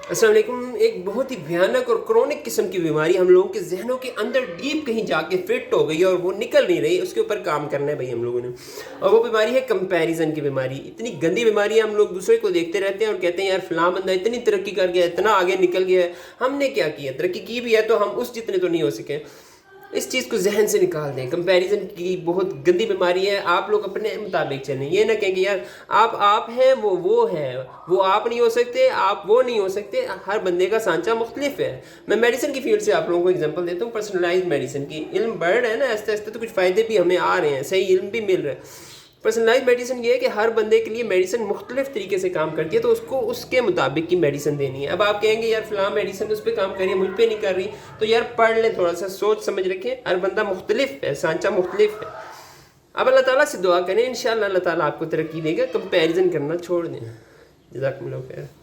السلام علیکم. ایک بہت ہی بھیانک اور کرونک قسم کی بیماری ہم لوگوں کے ذہنوں کے اندر ڈیپ کہیں جا کے فٹ ہو گئی ہے اور وہ نکل نہیں رہی. اس کے اوپر کام کرنا ہے بھائی ہم لوگوں نے. اور وہ بیماری ہے کمپیریزن کی بیماری. اتنی گندی بیماری ہے, ہم لوگ دوسرے کو دیکھتے رہتے ہیں اور کہتے ہیں یار فلاں بندہ اتنی ترقی کر گیا, اتنا آگے نکل گیا ہے, ہم نے کیا کیا؟ ترقی کی بھی ہے تو ہم اس جتنے تو نہیں ہو سکے. اس چیز کو ذہن سے نکال دیں. کمپیریزن کی بہت گندی بیماری ہے. آپ لوگ اپنے مطابق چلیں. یہ نہ کہیں کہ یار آپ ہیں, وہ ہے, وہ آپ نہیں ہو سکتے, آپ وہ نہیں ہو سکتے. ہر بندے کا سانچہ مختلف ہے. میں میڈیسن کی فیلڈ سے آپ لوگوں کو ایگزامپل دیتا ہوں, پرسنلائز میڈیسن کی. علم بڑھ رہا ہے نا آہستہ آہستہ, تو کچھ فائدے بھی ہمیں آ رہے ہیں, صحیح علم بھی مل رہا ہے. پرسنلائز میڈیسن یہ ہے کہ ہر بندے کے لیے میڈیسن مختلف طریقے سے کام کرتی ہے, تو اس کو اس کے مطابق کی میڈیسن دینی ہے. اب آپ کہیں گے یار فلاں میڈیسن اس پہ کام کر رہی ہے, مجھ پہ نہیں کر رہی, تو یار پڑھ لیں, تھوڑا سا سوچ سمجھ رکھیں. ہر بندہ مختلف ہے, سانچہ مختلف ہے. اب اللہ تعالیٰ سے دعا کریں, انشاءاللہ اللہ تعالیٰ آپ کو ترقی دے گا. کمپیریزن کرنا چھوڑ دیں. جزاکم اللہ خیر.